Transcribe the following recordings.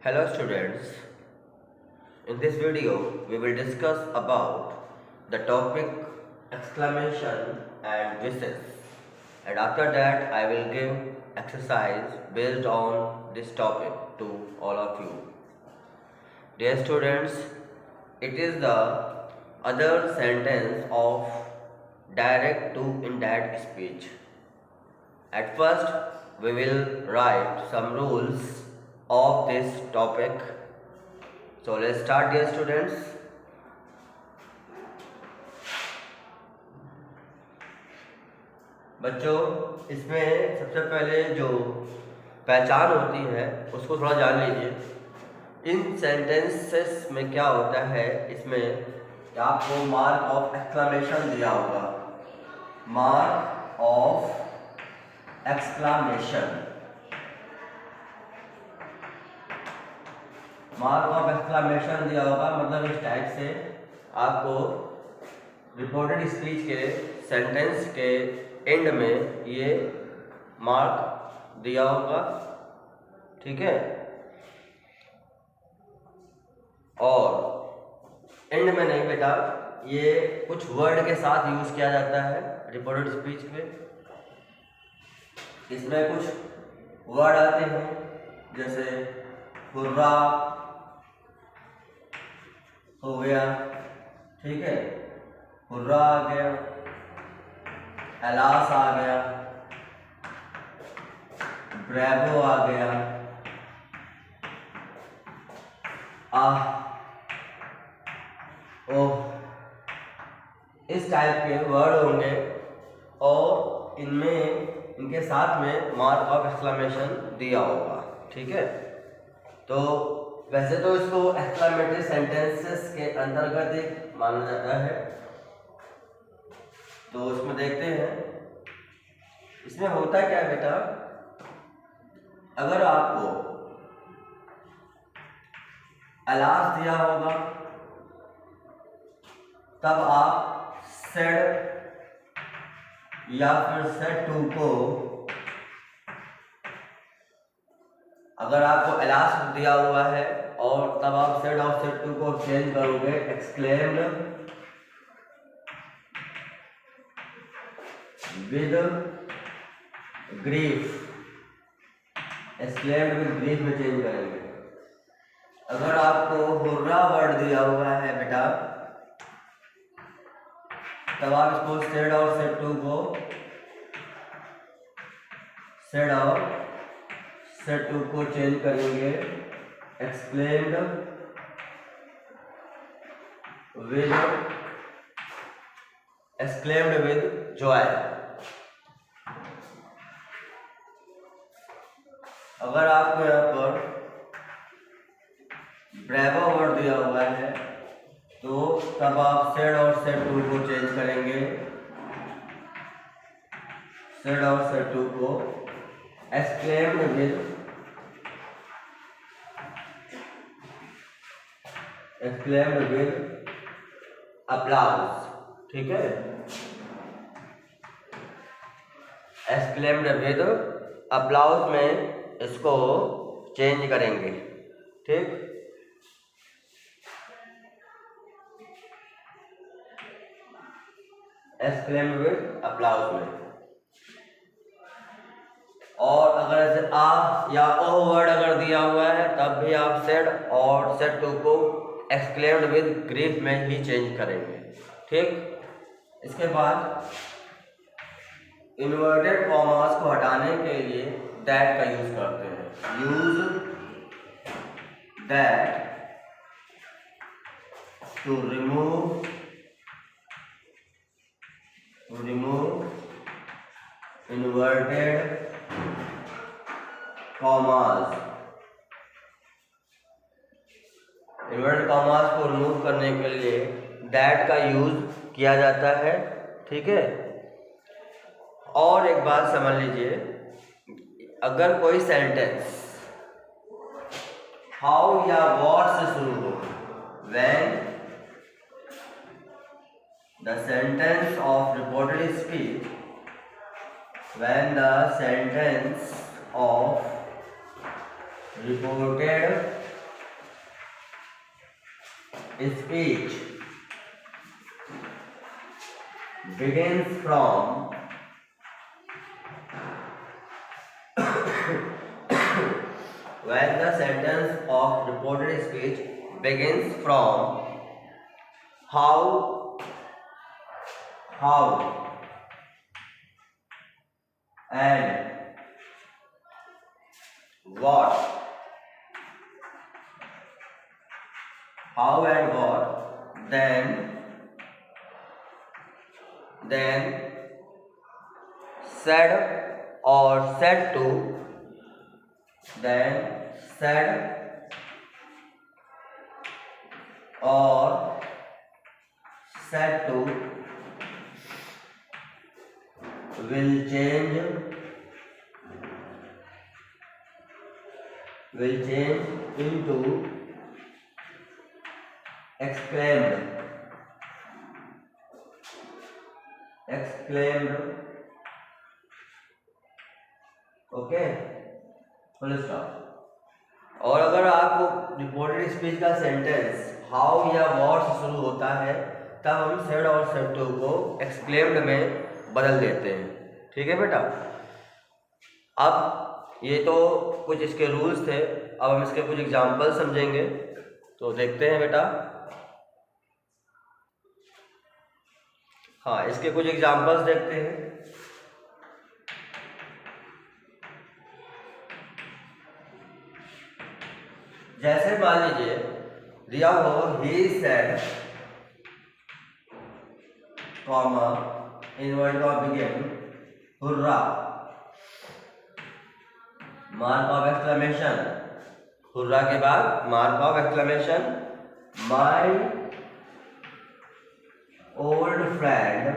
Hello students, in this video we will discuss about the topic exclamation and wishes, and after that I will give exercise based on this topic to all of you. Dear students, it is the other sentence of direct to indirect speech. At first we will write some rules of this topic. So let's start, dear students. बच्चों, इसमें सबसे पहले जो पहचान होती है उसको थोड़ा जान लीजिए। इन सेंटेंसेस में क्या होता है, इसमें आपको मार्क ऑफ एक्सक्लेमेशन दिया होगा। Mark of exclamation, mark of exclamation दिया होगा, मतलब इस टाइप से आपको रिपोर्टेड स्पीच के सेंटेंस के एंड में ये मार्क दिया होगा, ठीक है। और एंड में नहीं बेटा, ये कुछ वर्ड के साथ यूज किया जाता है रिपोर्टेड स्पीच में। इसमें कुछ वर्ड आते हैं जैसे हुर्रा हो गया, ठीक है, हुर्रा आ गया, एलास आ गया, ब्रेवो आ गया, आह, ओह, इस टाइप के वर्ड होंगे और इनमें इनके साथ में मार्क ऑफ एक्सक्लेमेशन दिया होगा, ठीक है। तो वैसे तो इसको एक्सक्लेमेटरी सेंटेंसेस के अंतर्गत एक माना जाता है। तो इसमें देखते हैं इसमें होता क्या है बेटा, अगर आपको एलास दिया होगा तब आप सेड या फिर सेड टू को, अगर आपको एलास दिया हुआ है और तब आप सेड और सेड टू को चेंज करोगे exclaimed with grief, exclaimed with grief में चेंज करेंगे। अगर आपको हुर्रा वर्ड दिया हुआ है बेटा, तब आप इसको सेड और सेड टू को सेड और सेड टू को चेंज करेंगे exclaimed with, exclaimed with Joy. अगर आपको यहाँ पर ब्रेवो वर्ड दिया हुआ है तो तब आप सेड और सेड टू को चेंज करेंगे, सेड और सेड टू को एक्सक्लेम्ड विद, एक्सक्लेम्ड विद अप्लाउज, ठीक है, एक्सक्लेम्ड विद अप्लाउज में इसको चेंज करेंगे, ठीक। एक्सक्लेम्ड विद अप्लाउज में। और अगर ऐसे आ या ओ वर्ड अगर दिया हुआ है तब भी आप सेड और सेड टू को एक्सक्लेम्ड विद ग्रीफ में ही चेंज करेंगे, ठीक। इसके बाद इन्वर्टेड कॉमास को हटाने के लिए दैट का यूज करते हैं। Use that to remove inverted commas. Inverted commas को रिमूव करने के लिए दैट का यूज किया जाता है, ठीक है। और एक बात समझ लीजिए, अगर कोई सेंटेंस हाउ या व्हाट से शुरू हो, when the sentence of reported speech, when the sentence of reported speech begins from when the sentence of reported speech begins from how and what, then said or said to, then said or said to, will change into exclaimed, okay, full stop. और अगर आपको reported speech का sentence how या what से शुरू होता है तब हम सेड और सेड टू को एक्सक्लेम्ड में बदल देते हैं। ठीक है बेटा। अब ये तो कुछ इसके रूल्स थे, अब हम इसके कुछ एग्जाम्पल समझेंगे, तो देखते हैं बेटा। हाँ, इसके कुछ एग्जाम्पल्स देखते हैं। जैसे मान लीजिए दिया हो ही सेड कॉमा इनवर्ट का begin hurrah, mark of exclamation, hurrah के बाद mark of exclamation, my old friend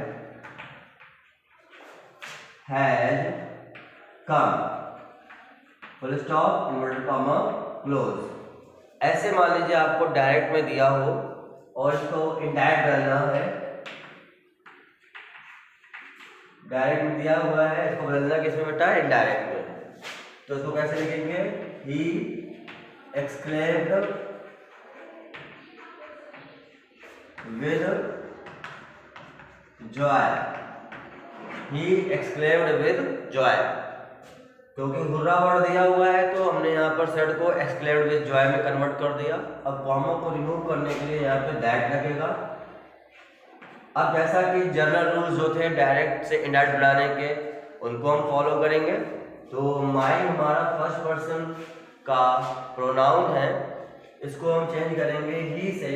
has come, full stop, inverted comma, close. ऐसे मान लीजिए आपको डायरेक्ट में दिया हो और इसको इनडायरेक्ट बदलना है। डायरेक्ट में दिया हुआ है, इसको बदलना किसमें बेटा? इनडायरेक्ट में। तो इसको कैसे लिखेंगे? He exclaimed with Joy, he exclaimed with Joy. क्योंकि हुर्रा वर्ड दिया हुआ है तो हमने यहाँ पर सेड को एक्सक्लेम्ड विद जॉय में कन्वर्ट कर दिया। अब कॉमा को रिमूव करने के लिए यहाँ पे दैट लगेगा। अब जैसा कि जनरल रूल्स जो थे डायरेक्ट से इनडायरेक्ट बनाने के, उनको हम फॉलो करेंगे। तो माई हमारा फर्स्ट पर्सन का प्रोनाउन है, इसको हम चेंज करेंगे ही से,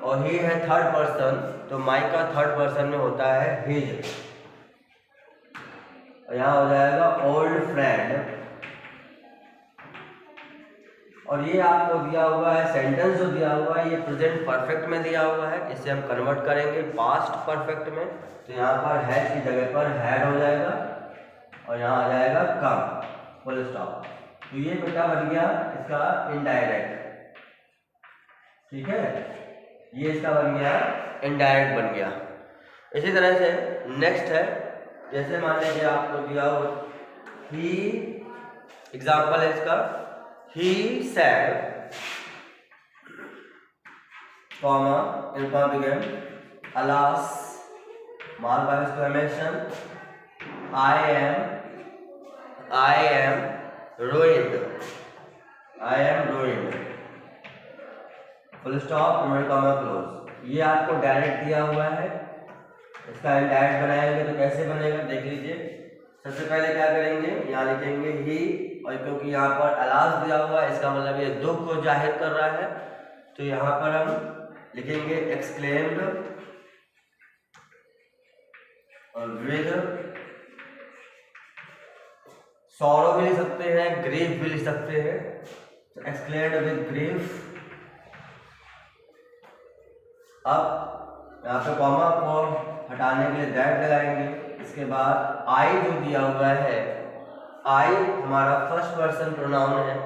और ही है थर्ड पर्सन, तो माई का थर्ड पर्सन में होता है हिज। यहाँ हो जाएगा ओल्ड फ्रेंड। और ये आपको दिया हुआ है सेंटेंस जो दिया हुआ है ये प्रेजेंट परफेक्ट में दिया हुआ है, इसे हम कन्वर्ट करेंगे पास्ट परफेक्ट में। तो यहाँ पर हैड की जगह पर हैड हो जाएगा और यहाँ आ जाएगा कम, फुल स्टॉप। तो ये बेटा बन गया इसका इनडायरेक्ट। ठीक है, ये इसका बन गया इनडायरेक्ट बन गया। इसी तरह से नेक्स्ट है, जैसे मान लीजिए आपको दिया हो ही, एग्जाम्पल है इसका, ही सेड कॉमा इनका begin alas, mark of exclamation, I am ruined, full stop, inverted comma, close. ये आपको डायरेक्ट दिया हुआ है, इसका इनडायरेक्ट बनाएंगे तो कैसे बनेगा देख लीजिए। सबसे पहले क्या करेंगे, यहाँ लिखेंगे ही, और क्योंकि यहाँ पर अलास दिया हुआ है इसका मतलब ये दुख को जाहिर कर रहा है, तो यहाँ पर हम लिखेंगे एक्सक्लेम्ड और विद, सॉरो भी लिख सकते हैं, ग्रीफ भी लिख सकते हैं। तो एक्सक्लेम्ड विद ग्रीफ। अब यहाँ पे कॉमा को हटाने के लिए दैट लगाएंगे। इसके बाद आई जो दिया हुआ है, आई हमारा फर्स्ट पर्सन प्रोनाउन है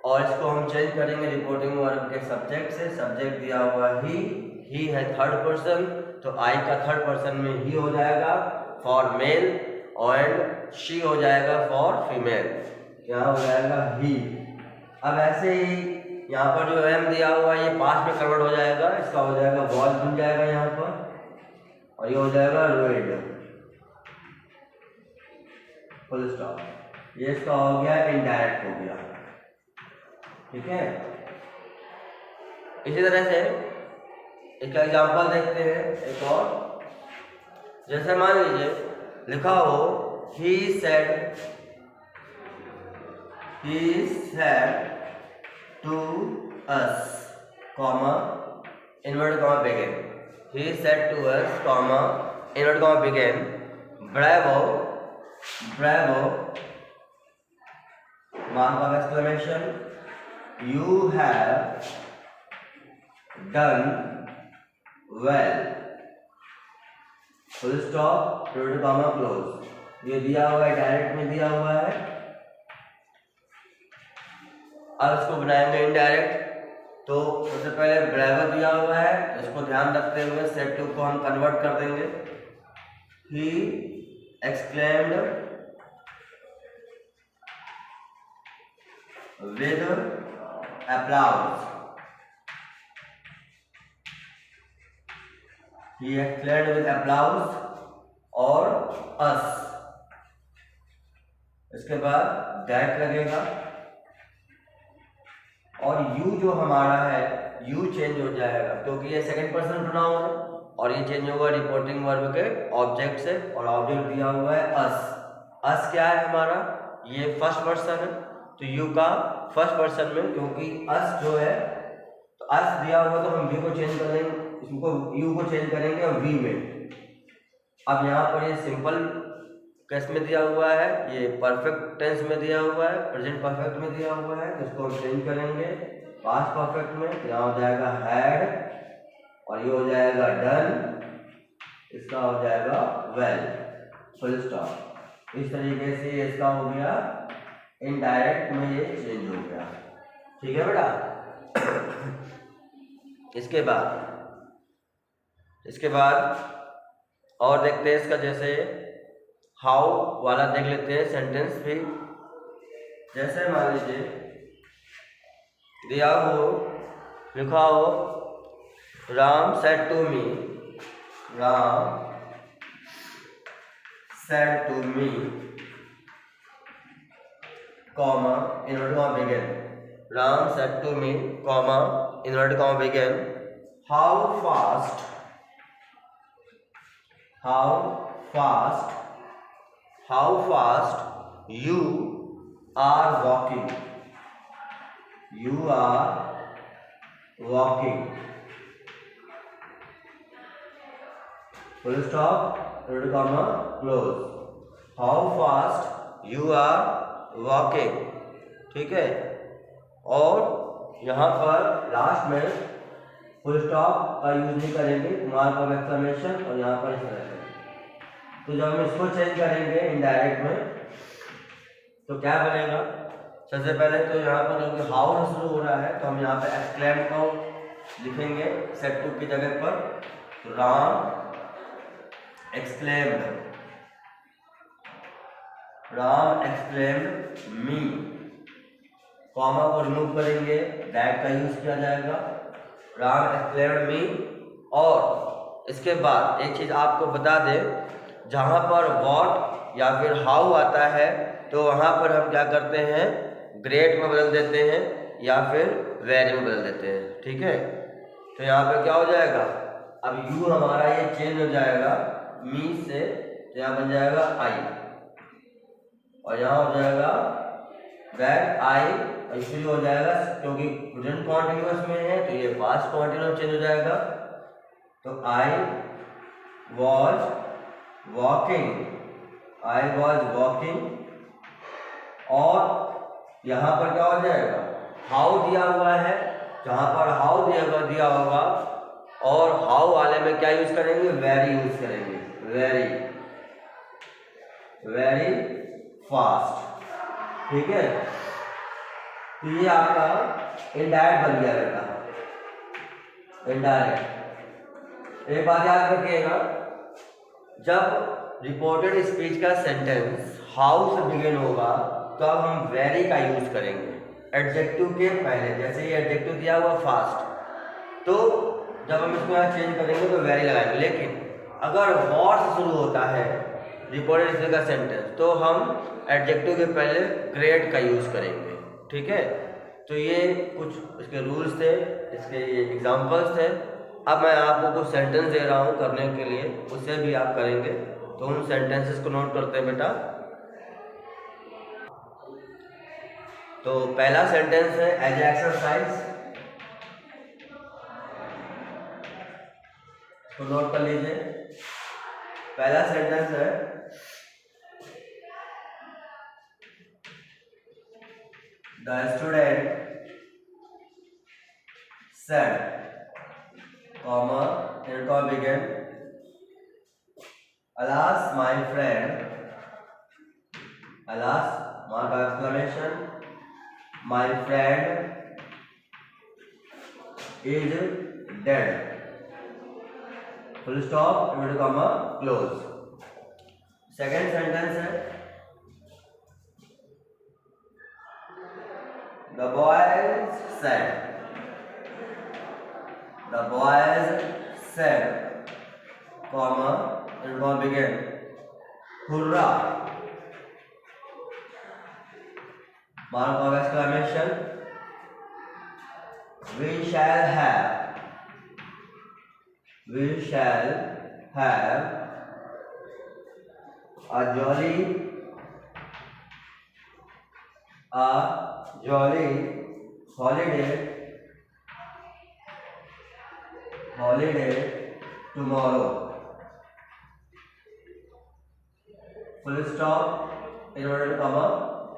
और इसको हम चेंज करेंगे रिपोर्टिंग वर्ब के सब्जेक्ट से। सब्जेक्ट दिया हुआ ही है थर्ड पर्सन, तो आई का थर्ड पर्सन में ही हो जाएगा फॉर मेल एंड शी हो जाएगा फॉर फीमेल, क्या हो जाएगा ही। अब ऐसे ही यहाँ पर जो एम दिया हुआ है ये पास्ट में कन्वर्ट हो जाएगा, इसका हो जाएगा वॉज बन जाएगा यहाँ पर, और ये हो जाएगा रोइड, फुल स्टॉप। ये इसका हो गया इनडायरेक्ट हो गया, ठीक है। इसी तरह से इसका एग्जांपल देखते हैं एक और। जैसे मान लीजिए लिखा हो he said to us, comma, inverted comma begin. He said to us, comma, inverted comma begin. Bravo, mark of exclamation. You have done well. Full stop, inverted comma close. ये दिया हुआ है, डायरेक्ट में दिया हुआ है। अब इसको बनाएंगे इनडायरेक्ट। तो सबसे पहले ब्रेवो दिया हुआ है, इसको ध्यान रखते हुए सेट टू को हम कन्वर्ट कर देंगे। He exclaimed with applause. He exclaimed with applause और us। इसके बाद that लगेगा और you जो हमारा है you चेंज हो जाएगा क्योंकि ये सेकंड पर्सन प्रोनाउन है और ये चेंज होगा रिपोर्टिंग वर्ब के ऑब्जेक्ट से, और ऑब्जेक्ट दिया हुआ है us। us क्या है हमारा, ये फर्स्ट पर्सन है, तो you का फर्स्ट पर्सन में, क्योंकि us जो है तो us दिया हुआ तो हम v को चेंज कर लेंगे, इसको u को चेंज करेंगे और v में। अब यहाँ पर ये सिंपल केस में दिया हुआ है, ये परफेक्ट टेंस में दिया हुआ है, प्रेजेंट परफेक्ट में दिया हुआ है, तो इसको हम चेंज करेंगे पास्ट परफेक्ट में। यहाँ हो जाएगा हैड और ये हो जाएगा डन, इसका हो जाएगा वेल, फुल स्टॉप। इस तरीके से इसका हो गया इनडायरेक्ट में ये चेंज हो गया, ठीक है बेटा। इसके बाद और देखते हैं इसका, जैसे हाउ वाला देख लेते हैं सेंटेंस भी। जैसे मान लीजिए दिया हो, लिखा हो Ram said to me, comma inverted comma begin. Ram said to me, comma inverted comma begin, how fast you are walking, full stop, inverted comma close, how fast you are walking, ठीक है। और यहाँ पर लास्ट में फुल स्टॉप का use नहीं करेंगे, mark of exclamation, और यहाँ पर इस तरह से। तो जब हम इसको चेंज करेंगे इनडायरेक्ट में तो क्या बनेगा, सबसे पहले तो यहाँ पर क्योंकि हाउ से शुरू हो रहा है तो हम यहाँ पे एक्सक्लेम को लिखेंगे सेट टू की जगह पर। तो राम एक्सक्लेम्ड मी, कॉमा को रिमूव करेंगे, दैट का यूज किया जाएगा, राम एक्सक्लेम्ड मी। और इसके बाद एक चीज आपको बता दें, जहाँ पर व्हाट या फिर हाउ आता है तो वहाँ पर हम क्या करते हैं, ग्रेट में बदल देते हैं या फिर वेरी में बदल देते हैं, ठीक है। तो यहाँ पे क्या हो जाएगा, अब यू हमारा ये चेंज हो जाएगा मी से, तो यहाँ बन जाएगा आई, और यहाँ हो जाएगा दैट आई, और इसलिए हो जाएगा क्योंकि प्रेजेंट कॉन्टिन्यूअस में है तो ये पास्ट कॉन्टिन्यूअस चेंज हो जाएगा। तो आई वॉज वॉकिंग, और यहाँ पर क्या हो जाएगा, हाउ दिया हुआ है, जहाँ पर हाउ दिया होगा और हाउ वाले में क्या यूज करेंगे, वेरी यूज करेंगे, वेरी फास्ट, ठीक है। तो ये आपका इनडायरेक्ट बन गया बेटा, इनडायरेक्ट। एक बात याद रखिएगा, जब रिपोर्टेड स्पीच का सेंटेंस हाउ से बिगिन होगा तो अब हम वेरी का यूज करेंगे, एडजेक्टिव के पहले, जैसे ये एडजेक्टिव दिया हुआ फास्ट, तो जब हम इसको यहाँ चेंज करेंगे तो वेरी लगाएंगे। लेकिन अगर वॉर से शुरू होता है रिपोर्टेड स्पीच का सेंटेंस, तो हम एडजेक्टिव के पहले ग्रेट का यूज़ करेंगे। ठीक है, तो ये कुछ इसके रूल्स थे, इसके ये एग्जाम्पल्स थे। अब मैं आपको कुछ सेंटेंस दे रहा हूँ करने के लिए, उससे भी आप करेंगे। तो उन सेंटेंसेस को नोट करते हैं बेटा। तो पहला सेंटेंस है एज एक्सरसाइज, तो नोट कर लीजिए। पहला सेंटेंस है the student said, comma, it begin, alas my friend, alas mark of exclamation, my friend is dead, full stop, inverted comma, close. Second sentence है the boys said, comma, it will begin, hurrah, mark of exclamation, we shall have a jolly holiday tomorrow, full stop, inverted comma,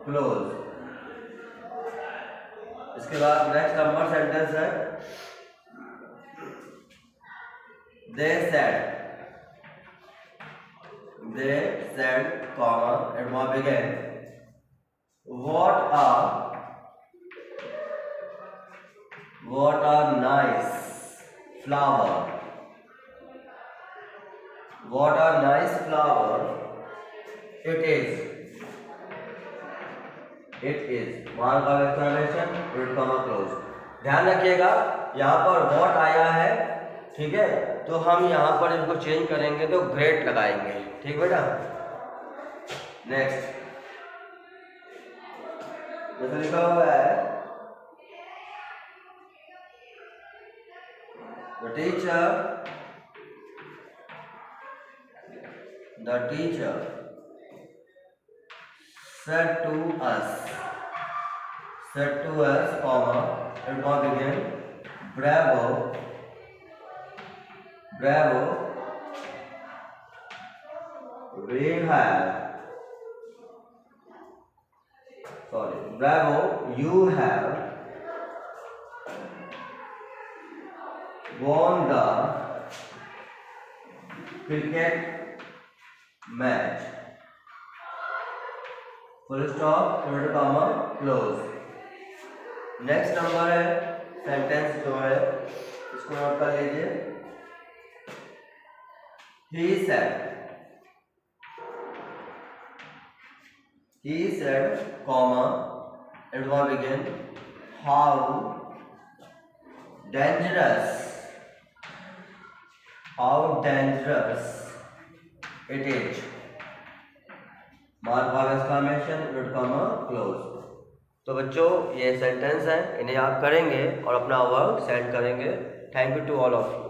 close. इसके बाद next number sentence है they said, comma, it will begin, what a nice flower, what a nice flower it is, mark of exclamation, it comma, close. ध्यान रखिएगा यहाँ पर what आया है, ठीक है, तो हम यहाँ पर इनको चेंज करेंगे तो ग्रेट लगाएंगे। ठीक बेटा। नेक्स्ट जैसे लिखा हुआ है the teacher said to us, comma, it will begin, bravo, you have won the cricket match, full stop, inverted comma, close. Next number है सेंटेंस जो है इसको नोट कर लीजिए। he said, comma, it will begin, how dangerous it is, mark of exclamation, inverted comma, close. तो बच्चों ये sentence हैं, इन्हें आप करेंगे और अपना वर्क सेंड करेंगे। Thank you to all of you.